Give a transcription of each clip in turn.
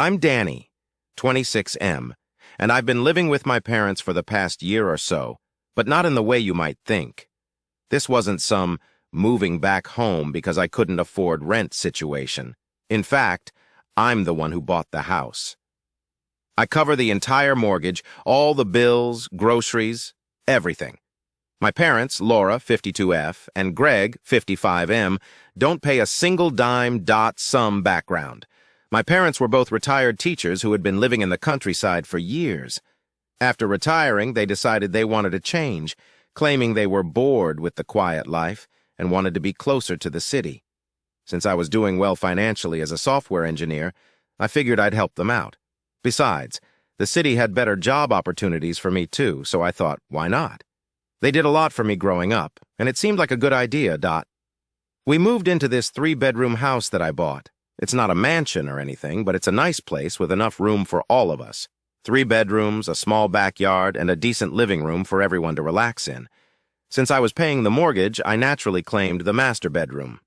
I'm Danny, 26M, and I've been living with my parents for the past year or so, but not in the way you might think. This wasn't some moving back home because I couldn't afford rent situation. In fact, I'm the one who bought the house. I cover the entire mortgage, all the bills, groceries, everything. My parents, Laura, 52F, and Greg, 55M, don't pay a single dime dot sum background. My parents were both retired teachers who had been living in the countryside for years. After retiring, they decided they wanted a change, claiming they were bored with the quiet life and wanted to be closer to the city. Since I was doing well financially as a software engineer, I figured I'd help them out. Besides, the city had better job opportunities for me too, so I thought, why not? They did a lot for me growing up, and it seemed like a good idea. We moved into this 3-bedroom house that I bought. It's not a mansion or anything, but it's a nice place with enough room for all of us. 3 bedrooms, a small backyard, and a decent living room for everyone to relax in. Since I was paying the mortgage, I naturally claimed the master bedroom.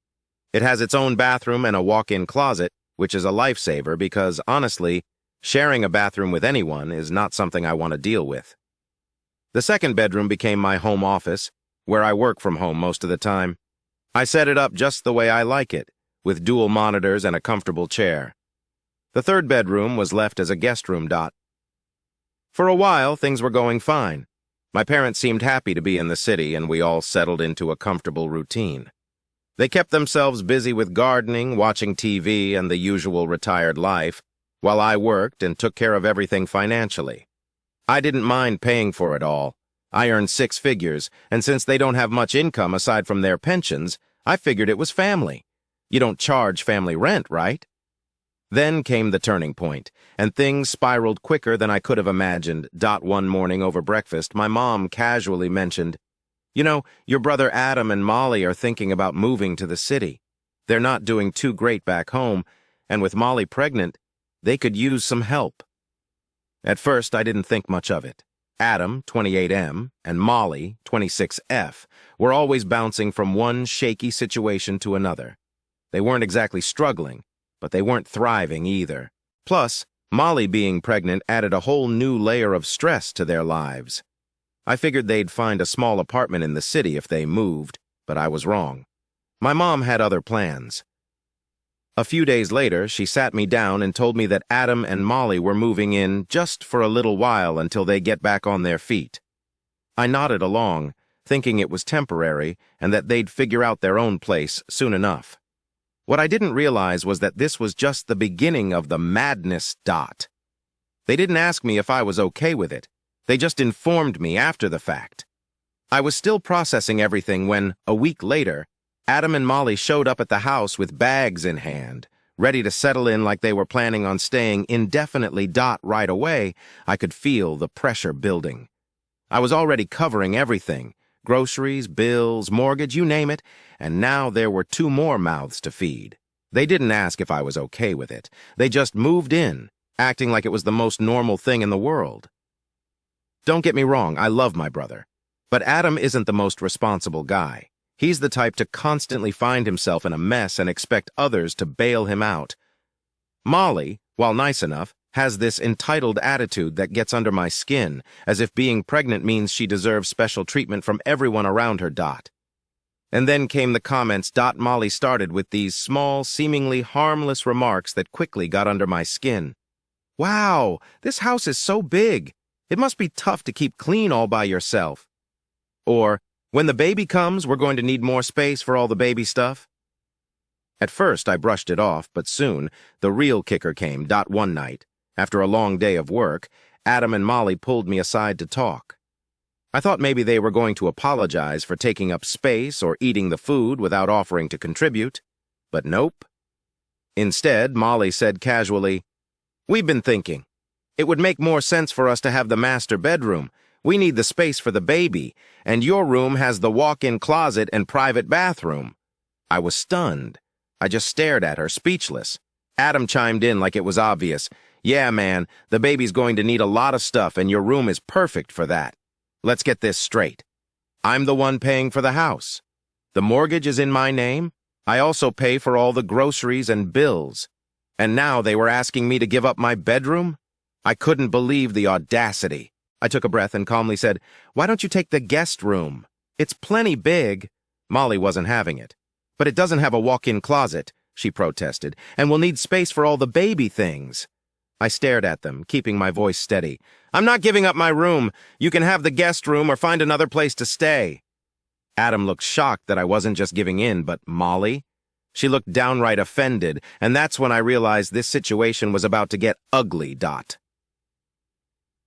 It has its own bathroom and a walk-in closet, which is a lifesaver because, honestly, sharing a bathroom with anyone is not something I want to deal with. The second bedroom became my home office, where I work from home most of the time. I set it up just the way I like it, with dual monitors and a comfortable chair. The third bedroom was left as a guest room. For a while, things were going fine. My parents seemed happy to be in the city, and we all settled into a comfortable routine. They kept themselves busy with gardening, watching TV, and the usual retired life, while I worked and took care of everything financially. I didn't mind paying for it all. I earned 6 figures, and since they don't have much income aside from their pensions, I figured it was family. You don't charge family rent, right? Then came the turning point, and things spiraled quicker than I could have imagined. One morning over breakfast, my mom casually mentioned, "You know, your brother Adam and Molly are thinking about moving to the city. They're not doing too great back home, and with Molly pregnant, they could use some help." At first, I didn't think much of it. Adam, 28M, and Molly, 26F, were always bouncing from one shaky situation to another. They weren't exactly struggling, but they weren't thriving either. Plus, Molly being pregnant added a whole new layer of stress to their lives. I figured they'd find a small apartment in the city if they moved, but I was wrong. My mom had other plans. A few days later, she sat me down and told me that Adam and Molly were moving in just for a little while until they get back on their feet. I nodded along, thinking it was temporary and that they'd figure out their own place soon enough. What I didn't realize was that this was just the beginning of the madness. They didn't ask me if I was okay with it. They just informed me after the fact. I was still processing everything when, a week later, Adam and Molly showed up at the house with bags in hand, ready to settle in like they were planning on staying indefinitely. Right away, I could feel the pressure building. I was already covering everything. Groceries, bills, mortgage, you name it, and now there were 2 more mouths to feed. They didn't ask if I was okay with it. They just moved in, acting like it was the most normal thing in the world. Don't get me wrong, I love my brother. But Adam isn't the most responsible guy. He's the type to constantly find himself in a mess and expect others to bail him out. Molly, while nice enough, has this entitled attitude that gets under my skin, as if being pregnant means she deserves special treatment from everyone around her. And then came the comments. Molly started with these small, seemingly harmless remarks that quickly got under my skin. "Wow, this house is so big. It must be tough to keep clean all by yourself." Or, "When the baby comes, we're going to need more space for all the baby stuff." At first, I brushed it off, but soon, the real kicker came. One night, after a long day of work, Adam and Molly pulled me aside to talk. I thought maybe they were going to apologize for taking up space or eating the food without offering to contribute, but nope. Instead, Molly said casually, "We've been thinking. It would make more sense for us to have the master bedroom. We need the space for the baby, and your room has the walk-in closet and private bathroom." I was stunned. I just stared at her, speechless. Adam chimed in like it was obvious. "Yeah, man, the baby's going to need a lot of stuff, and your room is perfect for that. Let's get this straight. I'm the one paying for the house. The mortgage is in my name. I also pay for all the groceries and bills. And now they were asking me to give up my bedroom? I couldn't believe the audacity. I took a breath and calmly said, "Why don't you take the guest room? It's plenty big." Molly wasn't having it. "But it doesn't have a walk-in closet," she protested, "and we'll need space for all the baby things." I stared at them, keeping my voice steady. "I'm not giving up my room. You can have the guest room or find another place to stay." Adam looked shocked that I wasn't just giving in, but Molly? She looked downright offended, and that's when I realized this situation was about to get ugly.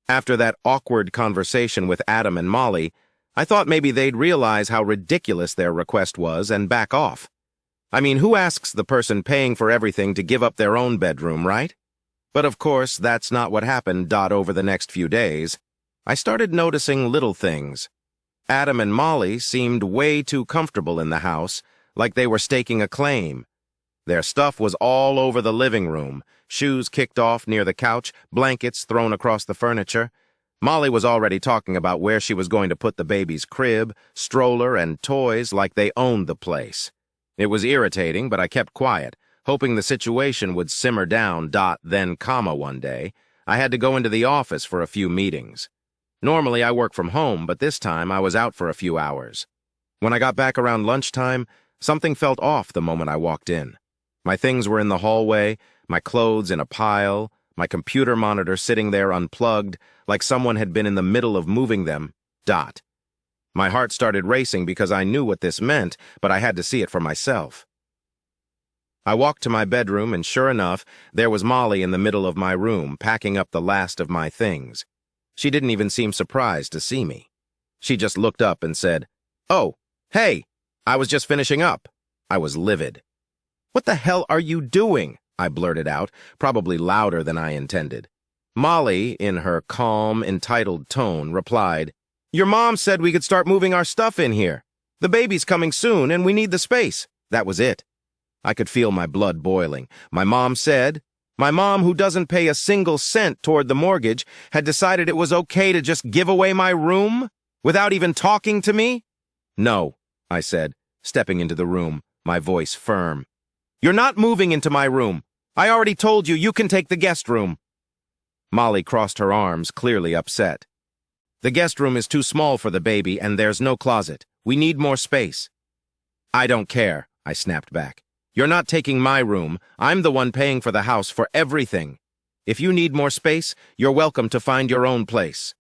After that awkward conversation with Adam and Molly, I thought maybe they'd realize how ridiculous their request was and back off. I mean, who asks the person paying for everything to give up their own bedroom, right? But of course, that's not what happened. Over the next few days, I started noticing little things. Adam and Molly seemed way too comfortable in the house, like they were staking a claim. Their stuff was all over the living room, shoes kicked off near the couch, blankets thrown across the furniture. Molly was already talking about where she was going to put the baby's crib, stroller, and toys like they owned the place. It was irritating, but I kept quiet, hoping the situation would simmer down. Then, one day, I had to go into the office for a few meetings. Normally, I work from home, but this time I was out for a few hours. When I got back around lunchtime, something felt off the moment I walked in. My things were in the hallway, my clothes in a pile, my computer monitor sitting there unplugged, like someone had been in the middle of moving them. My heart started racing because I knew what this meant, but I had to see it for myself. I walked to my bedroom, and sure enough, there was Molly in the middle of my room, packing up the last of my things. She didn't even seem surprised to see me. She just looked up and said, "Oh, hey, I was just finishing up." I was livid. "What the hell are you doing?" I blurted out, probably louder than I intended. Molly, in her calm, entitled tone, replied, "Your mom said we could start moving our stuff in here. The baby's coming soon, and we need the space." That was it. I could feel my blood boiling. My mom said, my mom, who doesn't pay a single cent toward the mortgage, had decided it was okay to just give away my room without even talking to me? "No," I said, stepping into the room, my voice firm. "You're not moving into my room. I already told you can take the guest room." Molly crossed her arms, clearly upset. "The guest room is too small for the baby, and there's no closet. We need more space." "I don't care," I snapped back. "You're not taking my room. I'm the one paying for the house for everything. If you need more space, you're welcome to find your own place."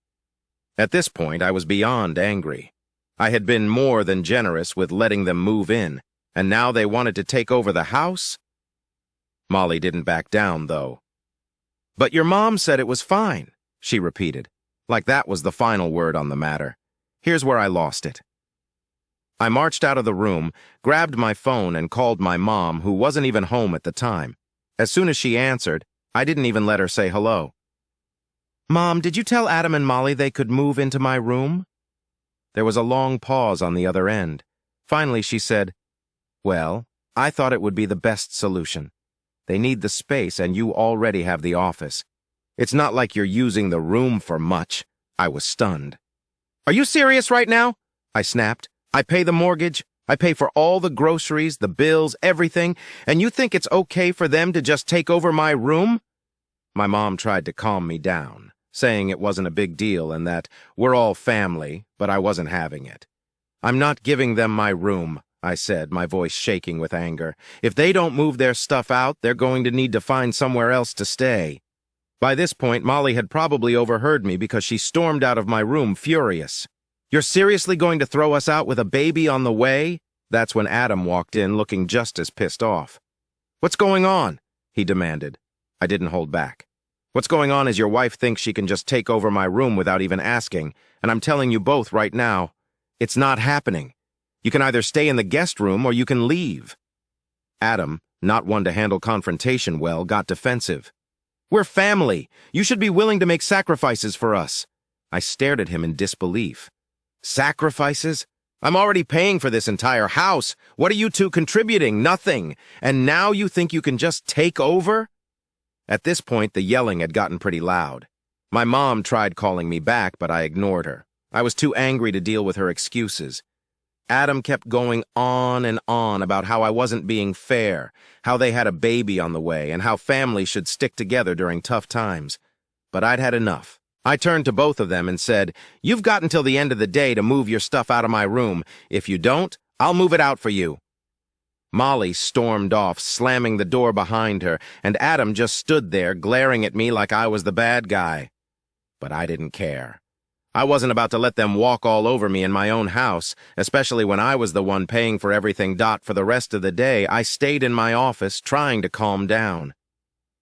At this point, I was beyond angry. I had been more than generous with letting them move in, and now they wanted to take over the house? Molly didn't back down, though. "But your mom said it was fine," she repeated, like that was the final word on the matter. Here's where I lost it. I marched out of the room, grabbed my phone, and called my mom, who wasn't even home at the time. As soon as she answered, I didn't even let her say hello. "Mom, did you tell Adam and Molly they could move into my room?" There was a long pause on the other end. Finally, she said, "Well, I thought it would be the best solution. They need the space, and you already have the office. It's not like you're using the room for much." I was stunned. "Are you serious right now?" I snapped. "I pay the mortgage, I pay for all the groceries, the bills, everything, and you think it's okay for them to just take over my room?" My mom tried to calm me down, saying it wasn't a big deal and that we're all family, but I wasn't having it. "I'm not giving them my room," I said, my voice shaking with anger. "If they don't move their stuff out, they're going to need to find somewhere else to stay." By this point, Molly had probably overheard me because she stormed out of my room furious. "You're seriously going to throw us out with a baby on the way?" That's when Adam walked in, looking just as pissed off. "What's going on?" he demanded. I didn't hold back. "What's going on is your wife thinks she can just take over my room without even asking, and I'm telling you both right now, it's not happening. You can either stay in the guest room or you can leave." Adam, not one to handle confrontation well, got defensive. "We're family. You should be willing to make sacrifices for us." I stared at him in disbelief. "Sacrifices? I'm already paying for this entire house. What are you two contributing? Nothing. And now you think you can just take over?" At this point, the yelling had gotten pretty loud. My mom tried calling me back, but I ignored her. I was too angry to deal with her excuses. Adam kept going on and on about how I wasn't being fair, how they had a baby on the way, and how families should stick together during tough times. But I'd had enough. I turned to both of them and said, "You've got until the end of the day to move your stuff out of my room. If you don't, I'll move it out for you." Molly stormed off, slamming the door behind her, and Adam just stood there, glaring at me like I was the bad guy. But I didn't care. I wasn't about to let them walk all over me in my own house, especially when I was the one paying for everything. For the rest of the day, I stayed in my office, trying to calm down.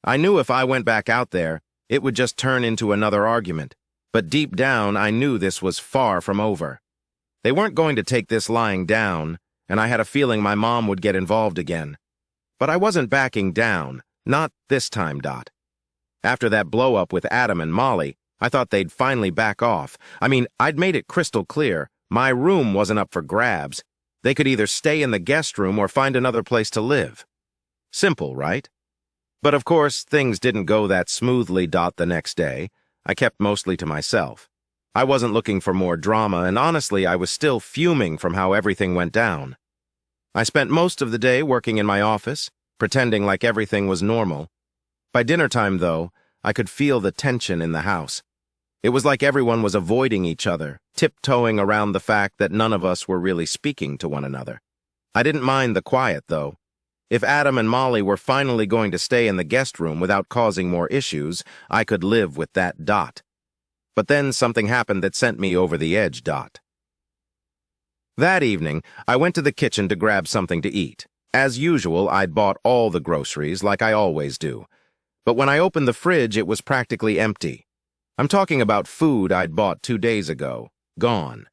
I knew if I went back out there, it would just turn into another argument. But deep down, I knew this was far from over. They weren't going to take this lying down, and I had a feeling my mom would get involved again. But I wasn't backing down, not this time. After that blow-up with Adam and Molly, I thought they'd finally back off. I'd made it crystal clear. My room wasn't up for grabs. They could either stay in the guest room or find another place to live. Simple, right? But of course, things didn't go that smoothly. The next day, I kept mostly to myself. I wasn't looking for more drama, and honestly, I was still fuming from how everything went down. I spent most of the day working in my office, pretending like everything was normal. By dinner time, though, I could feel the tension in the house. It was like everyone was avoiding each other, tiptoeing around the fact that none of us were really speaking to one another. I didn't mind the quiet, though. If Adam and Molly were finally going to stay in the guest room without causing more issues, I could live with that. But then something happened that sent me over the edge. That evening, I went to the kitchen to grab something to eat. As usual, I'd bought all the groceries, like I always do. But when I opened the fridge, it was practically empty. I'm talking about food I'd bought 2 days ago. Gone.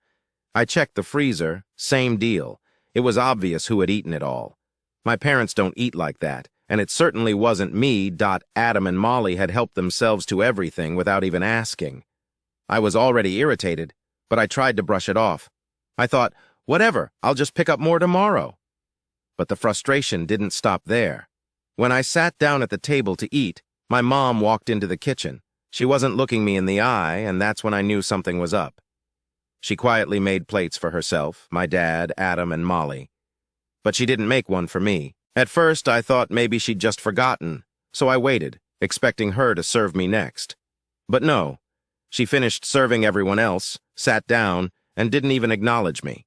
I checked the freezer. Same deal. It was obvious who had eaten it all. My parents don't eat like that, and it certainly wasn't me. Adam and Molly had helped themselves to everything without even asking. I was already irritated, but I tried to brush it off. I thought, whatever, I'll just pick up more tomorrow. But the frustration didn't stop there. When I sat down at the table to eat, my mom walked into the kitchen. She wasn't looking me in the eye, and that's when I knew something was up. She quietly made plates for herself, my dad, Adam, and Molly. But she didn't make one for me. At first, I thought maybe she'd just forgotten, so I waited, expecting her to serve me next. But no, she finished serving everyone else, sat down, and didn't even acknowledge me.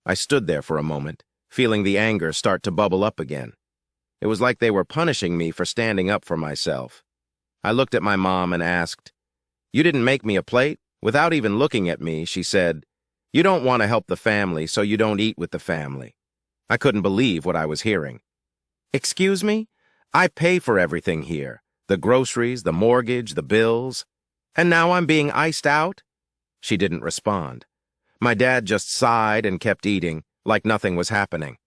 I stood there for a moment, feeling the anger start to bubble up again. It was like they were punishing me for standing up for myself. I looked at my mom and asked, "You didn't make me a plate?" Without even looking at me, she said, "You don't want to help the family, so you don't eat with the family." I couldn't believe what I was hearing. "Excuse me? I pay for everything here. The groceries, the mortgage, the bills. And now I'm being iced out?" She didn't respond. My dad just sighed and kept eating, like nothing was happening.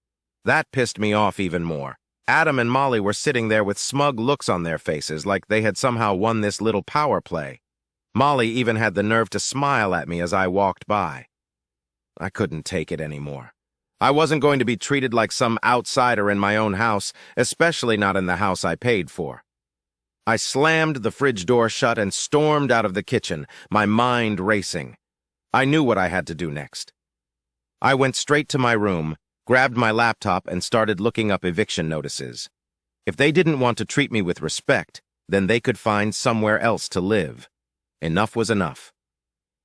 That pissed me off even more. Adam and Molly were sitting there with smug looks on their faces, like they had somehow won this little power play. Molly even had the nerve to smile at me as I walked by. I couldn't take it anymore. I wasn't going to be treated like some outsider in my own house, especially not in the house I paid for. I slammed the fridge door shut and stormed out of the kitchen, my mind racing. I knew what I had to do next. I went straight to my room, grabbed my laptop, and started looking up eviction notices. If they didn't want to treat me with respect, then they could find somewhere else to live. Enough was enough.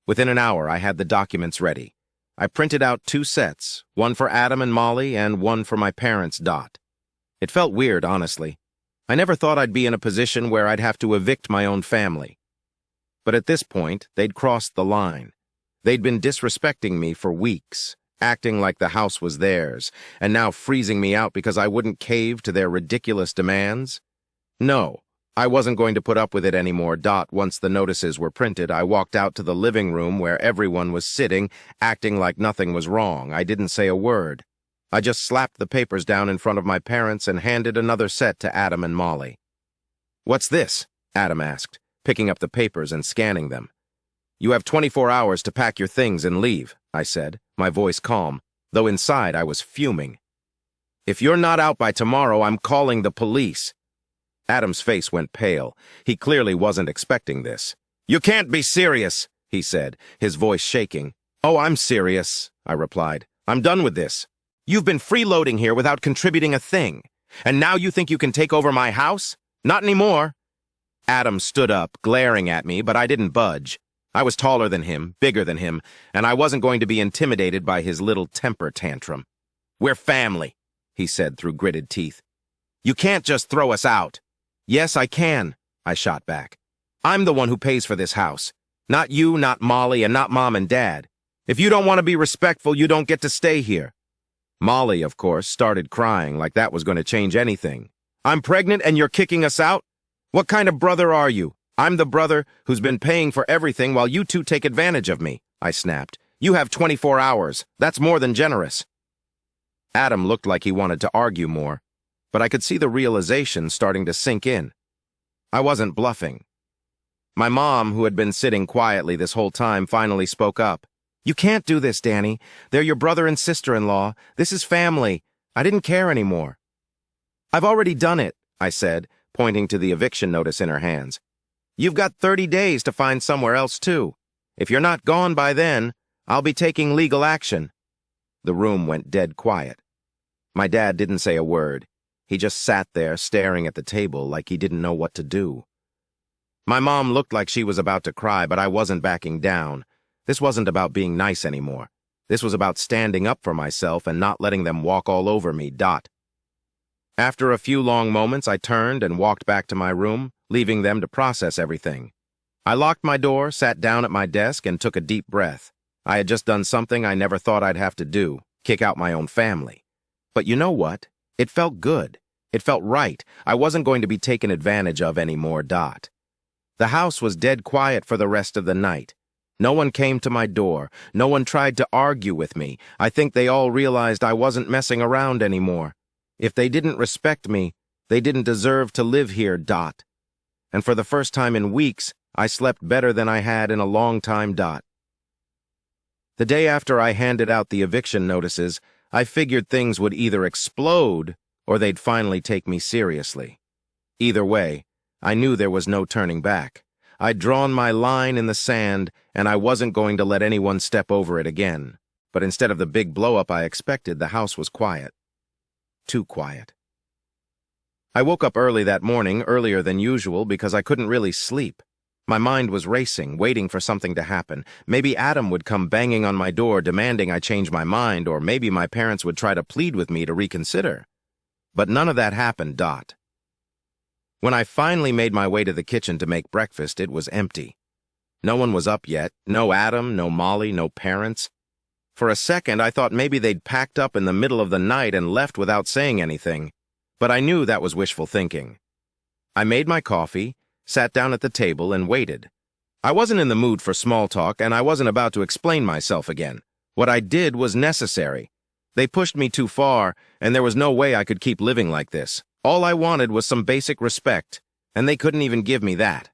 Within an hour, I had the documents ready. I printed out 2 sets, one for Adam and Molly and one for my parents. It felt weird, honestly. I never thought I'd be in a position where I'd have to evict my own family. But at this point, they'd crossed the line. They'd been disrespecting me for weeks, acting like the house was theirs, and now freezing me out because I wouldn't cave to their ridiculous demands. No, I wasn't going to put up with it anymore. Once the notices were printed, I walked out to the living room where everyone was sitting, acting like nothing was wrong. I didn't say a word. I just slapped the papers down in front of my parents and handed another set to Adam and Molly. "What's this?" Adam asked, picking up the papers and scanning them. "You have 24 hours to pack your things and leave," I said, my voice calm, though inside I was fuming. "If you're not out by tomorrow, I'm calling the police." Adam's face went pale. He clearly wasn't expecting this. "You can't be serious," he said, his voice shaking. "Oh, I'm serious," I replied. I'm done with this. You've been freeloading here without contributing a thing. And now you think you can take over my house? Not anymore. Adam stood up, glaring at me, but I didn't budge. I was taller than him, bigger than him, and I wasn't going to be intimidated by his little temper tantrum. We're family, he said through gritted teeth. You can't just throw us out. Yes, I can, I shot back. I'm the one who pays for this house. Not you, not Molly, and not Mom and Dad. If you don't want to be respectful, you don't get to stay here. Molly, of course, started crying like that was going to change anything. I'm pregnant and you're kicking us out? What kind of brother are you? I'm the brother who's been paying for everything while you two take advantage of me, I snapped. You have 24 hours. That's more than generous. Adam looked like he wanted to argue more, but I could see the realization starting to sink in. I wasn't bluffing. My mom, who had been sitting quietly this whole time, finally spoke up. You can't do this, Danny. They're your brother and sister-in-law. This is family. I didn't care anymore. I've already done it, I said, pointing to the eviction notice in her hands. You've got 30 days to find somewhere else, too. If you're not gone by then, I'll be taking legal action. The room went dead quiet. My dad didn't say a word. He just sat there staring at the table like he didn't know what to do. My mom looked like she was about to cry, but I wasn't backing down. This wasn't about being nice anymore. This was about standing up for myself and not letting them walk all over me, After a few long moments, I turned and walked back to my room, leaving them to process everything. I locked my door, sat down at my desk, and took a deep breath. I had just done something I never thought I'd have to do, kick out my own family. But you know what? It felt good. It felt right. I wasn't going to be taken advantage of anymore, The house was dead quiet for the rest of the night. No one came to my door. No one tried to argue with me. I think they all realized I wasn't messing around anymore. If they didn't respect me, they didn't deserve to live here, And for the first time in weeks, I slept better than I had in a long time, The day after I handed out the eviction notices, I figured things would either explode or they'd finally take me seriously. Either way, I knew there was no turning back. I'd drawn my line in the sand, and I wasn't going to let anyone step over it again. But instead of the big blow-up I expected, the house was quiet. Too quiet. I woke up early that morning, earlier than usual, because I couldn't really sleep. My mind was racing, waiting for something to happen. Maybe Adam would come banging on my door demanding I change my mind, or maybe my parents would try to plead with me to reconsider. But none of that happened, When I finally made my way to the kitchen to make breakfast, it was empty. No one was up yet. No Adam, no Molly, no parents. For a second, I thought maybe they'd packed up in the middle of the night and left without saying anything. But I knew that was wishful thinking. I made my coffee, sat down at the table, and waited. I wasn't in the mood for small talk, and I wasn't about to explain myself again. What I did was necessary. They pushed me too far, and there was no way I could keep living like this. All I wanted was some basic respect, and they couldn't even give me that.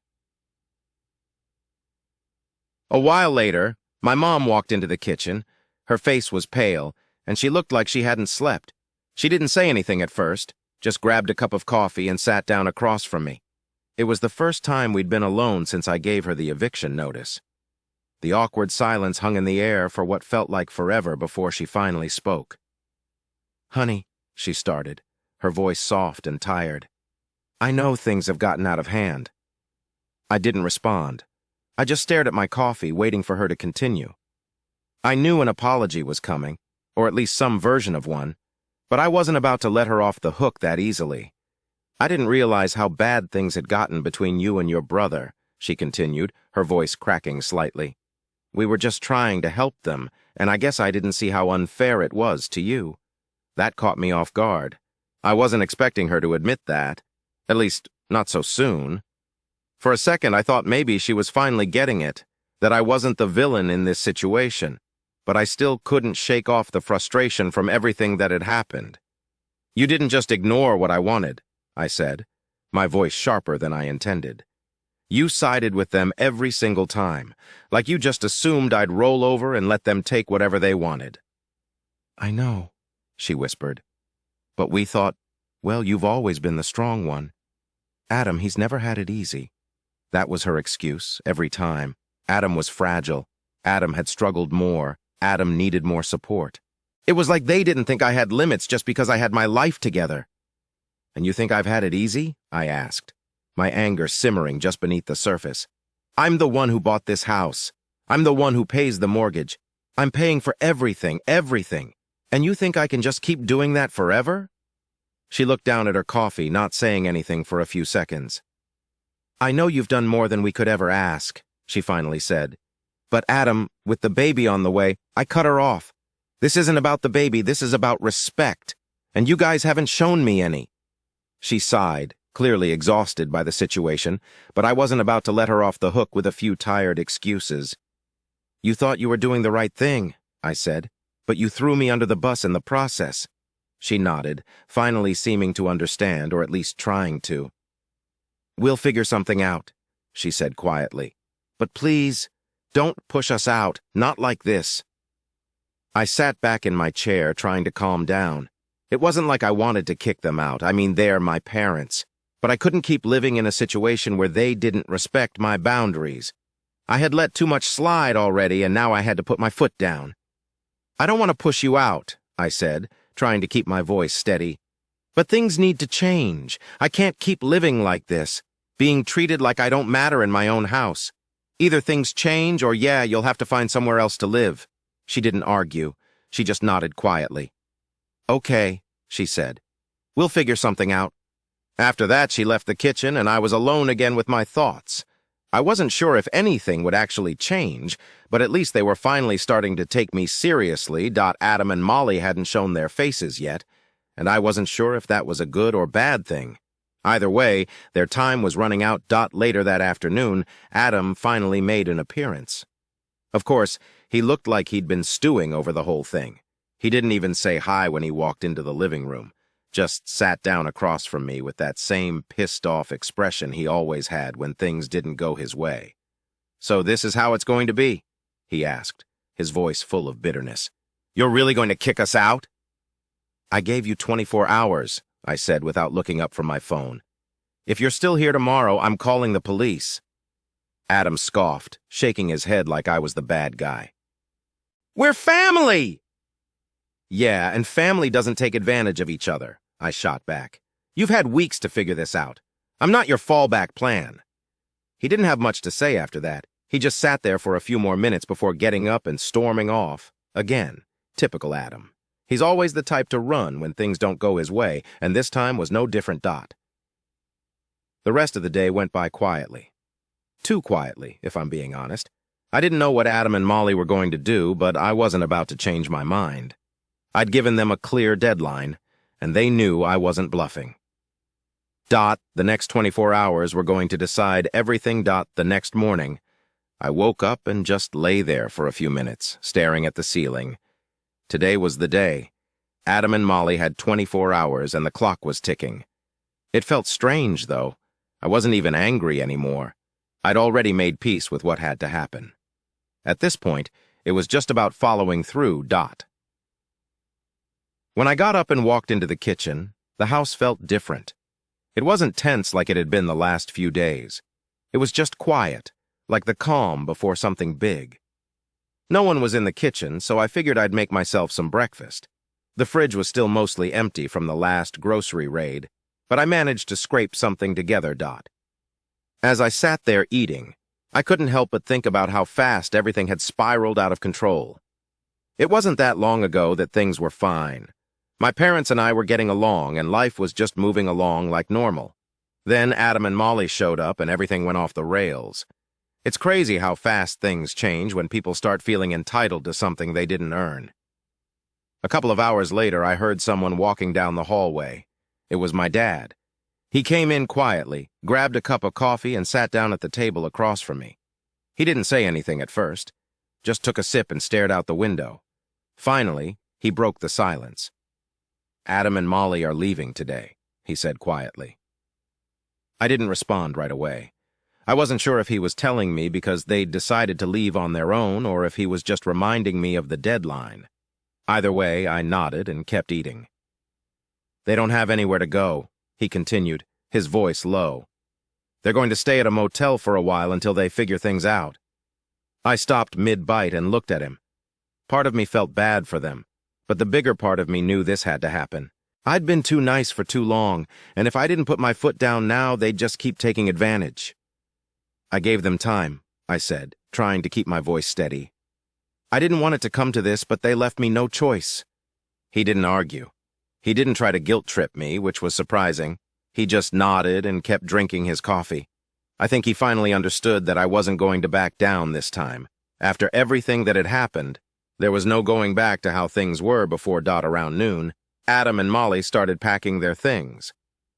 A while later, my mom walked into the kitchen. Her face was pale, and she looked like she hadn't slept. She didn't say anything at first, just grabbed a cup of coffee and sat down across from me. It was the first time we'd been alone since I gave her the eviction notice. The awkward silence hung in the air for what felt like forever before she finally spoke. Honey, she started, her voice soft and tired. I know things have gotten out of hand. I didn't respond. I just stared at my coffee, waiting for her to continue. I knew an apology was coming, or at least some version of one, but I wasn't about to let her off the hook that easily. I didn't realize how bad things had gotten between you and your brother, she continued, her voice cracking slightly. We were just trying to help them, and I guess I didn't see how unfair it was to you. That caught me off guard. I wasn't expecting her to admit that. At least, not so soon. For a second, I thought maybe she was finally getting it, that I wasn't the villain in this situation, but I still couldn't shake off the frustration from everything that had happened. You didn't just ignore what I wanted, I said, my voice sharper than I intended. You sided with them every single time, like you just assumed I'd roll over and let them take whatever they wanted. I know, she whispered. But we thought, well, you've always been the strong one. Adam, he's never had it easy. That was her excuse, every time. Adam was fragile. Adam had struggled more. Adam needed more support. It was like they didn't think I had limits just because I had my life together. And you think I've had it easy? I asked, my anger simmering just beneath the surface. I'm the one who bought this house. I'm the one who pays the mortgage. I'm paying for everything, everything. And you think I can just keep doing that forever? She looked down at her coffee, not saying anything for a few seconds. I know you've done more than we could ever ask, she finally said. But Adam, with the baby on the way, I cut her off. This isn't about the baby, this is about respect. And you guys haven't shown me any. She sighed, clearly exhausted by the situation, but I wasn't about to let her off the hook with a few tired excuses. You thought you were doing the right thing, I said, but you threw me under the bus in the process. She nodded, finally seeming to understand, or at least trying to. We'll figure something out, she said quietly. But please, don't push us out, not like this. I sat back in my chair, trying to calm down. It wasn't like I wanted to kick them out. I mean, they're my parents. But I couldn't keep living in a situation where they didn't respect my boundaries. I had let too much slide already, and now I had to put my foot down. I don't want to push you out, I said, trying to keep my voice steady. But things need to change. I can't keep living like this, being treated like I don't matter in my own house. Either things change or yeah, you'll have to find somewhere else to live. She didn't argue. She just nodded quietly. Okay, she said. We'll figure something out. After that, she left the kitchen and I was alone again with my thoughts. I wasn't sure if anything would actually change, but at least they were finally starting to take me seriously. Adam and Molly hadn't shown their faces yet, and I wasn't sure if that was a good or bad thing. Either way, their time was running out. Later that afternoon, Adam finally made an appearance. Of course, he looked like he'd been stewing over the whole thing. He didn't even say hi when he walked into the living room, just sat down across from me with that same pissed-off expression he always had when things didn't go his way. So this is how it's going to be? He asked, his voice full of bitterness. You're really going to kick us out? I gave you 24 hours, I said without looking up from my phone. If you're still here tomorrow, I'm calling the police. Adam scoffed, shaking his head like I was the bad guy. We're family! Yeah, and family doesn't take advantage of each other, I shot back. You've had weeks to figure this out. I'm not your fallback plan. He didn't have much to say after that. He just sat there for a few more minutes before getting up and storming off. Again, typical Adam. He's always the type to run when things don't go his way, and this time was no different. The rest of the day went by quietly. Too quietly, if I'm being honest. I didn't know what Adam and Molly were going to do, but I wasn't about to change my mind. I'd given them a clear deadline, and they knew I wasn't bluffing. The next 24 hours were going to decide everything. The next morning, I woke up and just lay there for a few minutes, staring at the ceiling. Today was the day. Adam and Molly had 24 hours, and the clock was ticking. It felt strange, though. I wasn't even angry anymore. I'd already made peace with what had to happen. At this point, it was just about following through. When I got up and walked into the kitchen, the house felt different. It wasn't tense like it had been the last few days. It was just quiet, like the calm before something big. No one was in the kitchen, so I figured I'd make myself some breakfast. The fridge was still mostly empty from the last grocery raid, but I managed to scrape something together. As I sat there eating, I couldn't help but think about how fast everything had spiraled out of control. It wasn't that long ago that things were fine. My parents and I were getting along, and life was just moving along like normal. Then Adam and Molly showed up, and everything went off the rails. It's crazy how fast things change when people start feeling entitled to something they didn't earn. A couple of hours later, I heard someone walking down the hallway. It was my dad. He came in quietly, grabbed a cup of coffee, and sat down at the table across from me. He didn't say anything at first, just took a sip and stared out the window. Finally, he broke the silence. Adam and Molly are leaving today, he said quietly. I didn't respond right away. I wasn't sure if he was telling me because they'd decided to leave on their own or if he was just reminding me of the deadline. Either way, I nodded and kept eating. They don't have anywhere to go, he continued, his voice low. They're going to stay at a motel for a while until they figure things out. I stopped mid-bite and looked at him. Part of me felt bad for them, But the bigger part of me knew this had to happen. I'd been too nice for too long, and if I didn't put my foot down now, they'd just keep taking advantage. I gave them time, I said, trying to keep my voice steady. I didn't want it to come to this, but they left me no choice. He didn't argue. He didn't try to guilt-trip me, which was surprising. He just nodded and kept drinking his coffee. I think he finally understood that I wasn't going to back down this time. After everything that had happened, there was no going back to how things were before around noon. Adam and Molly started packing their things.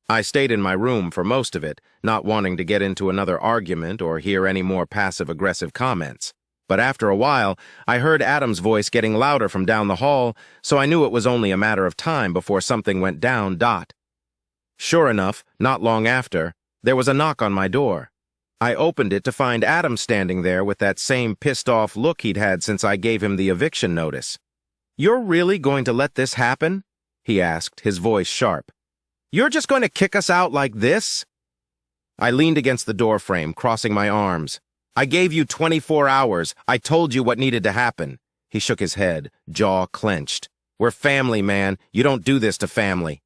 I stayed in my room for most of it, not wanting to get into another argument or hear any more passive-aggressive comments. But after a while, I heard Adam's voice getting louder from down the hall, so I knew it was only a matter of time before something went down. Sure enough, not long after, there was a knock on my door. I opened it to find Adam standing there with that same pissed-off look he'd had since I gave him the eviction notice. "You're really going to let this happen?" he asked, his voice sharp. "You're just going to kick us out like this?" I leaned against the doorframe, crossing my arms. "I gave you 24 hours. I told you what needed to happen." He shook his head, jaw clenched. "We're family, man. You don't do this to family."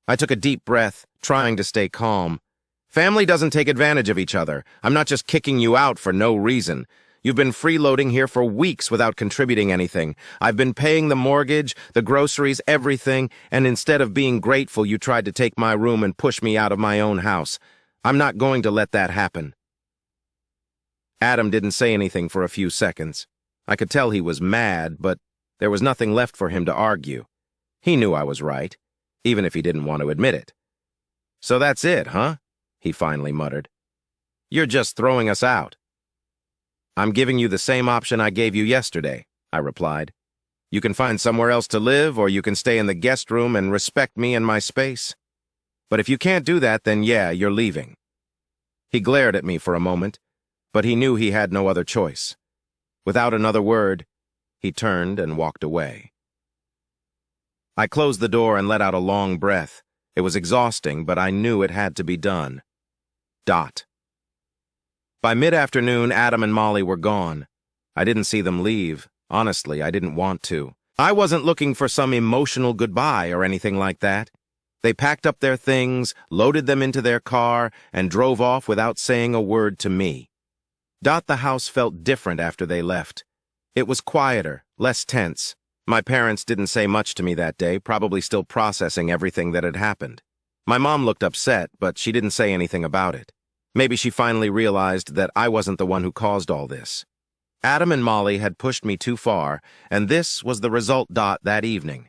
I took a deep breath, trying to stay calm. "Family doesn't take advantage of each other. I'm not just kicking you out for no reason. You've been freeloading here for weeks without contributing anything. I've been paying the mortgage, the groceries, everything, and instead of being grateful, you tried to take my room and push me out of my own house. I'm not going to let that happen." Adam didn't say anything for a few seconds. I could tell he was mad, but there was nothing left for him to argue. He knew I was right, even if he didn't want to admit it. "So that's it, huh?" he finally muttered. "You're just throwing us out." "I'm giving you the same option I gave you yesterday," I replied. "You can find somewhere else to live, or you can stay in the guest room and respect me and my space. But if you can't do that, then yeah, you're leaving." He glared at me for a moment, but he knew he had no other choice. Without another word, he turned and walked away. I closed the door and let out a long breath. It was exhausting, but I knew it had to be done. By mid-afternoon, Adam and Molly were gone. I didn't see them leave. Honestly, I didn't want to. I wasn't looking for some emotional goodbye or anything like that. They packed up their things, loaded them into their car, and drove off without saying a word to me. The house felt different after they left. It was quieter, less tense. My parents didn't say much to me that day, probably still processing everything that had happened. My mom looked upset, but she didn't say anything about it. Maybe she finally realized that I wasn't the one who caused all this. Adam and Molly had pushed me too far, and this was the result. That evening,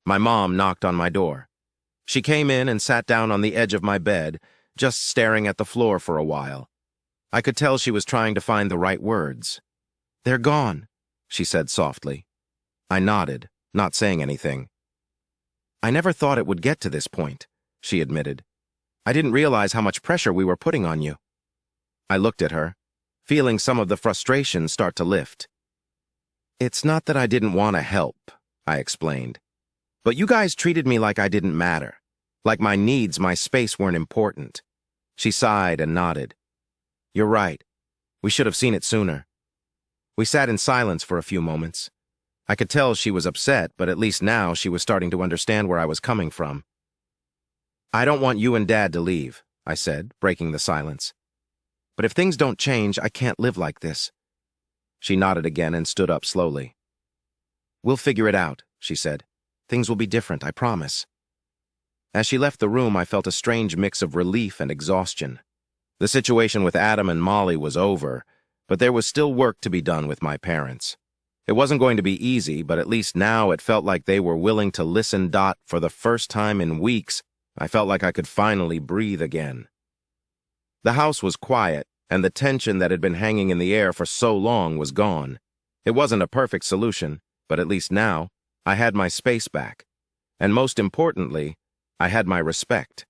my mom knocked on my door. She came in and sat down on the edge of my bed, just staring at the floor for a while. I could tell she was trying to find the right words. "They're gone," she said softly. I nodded, not saying anything. "I never thought it would get to this point," she admitted. "I didn't realize how much pressure we were putting on you." I looked at her, feeling some of the frustration start to lift. "It's not that I didn't want to help," I explained. "But you guys treated me like I didn't matter, like my needs, my space weren't important." She sighed and nodded. "You're right. We should have seen it sooner." We sat in silence for a few moments. I could tell she was upset, but at least now she was starting to understand where I was coming from. "I don't want you and Dad to leave," I said, breaking the silence. "But if things don't change, I can't live like this." She nodded again and stood up slowly. "We'll figure it out," she said. "Things will be different, I promise." As she left the room, I felt a strange mix of relief and exhaustion. The situation with Adam and Molly was over, but there was still work to be done with my parents. It wasn't going to be easy, but at least now it felt like they were willing to listen. For the first time in weeks, I felt like I could finally breathe again. The house was quiet, and the tension that had been hanging in the air for so long was gone. It wasn't a perfect solution, but at least now, I had my space back. And most importantly, I had my respect.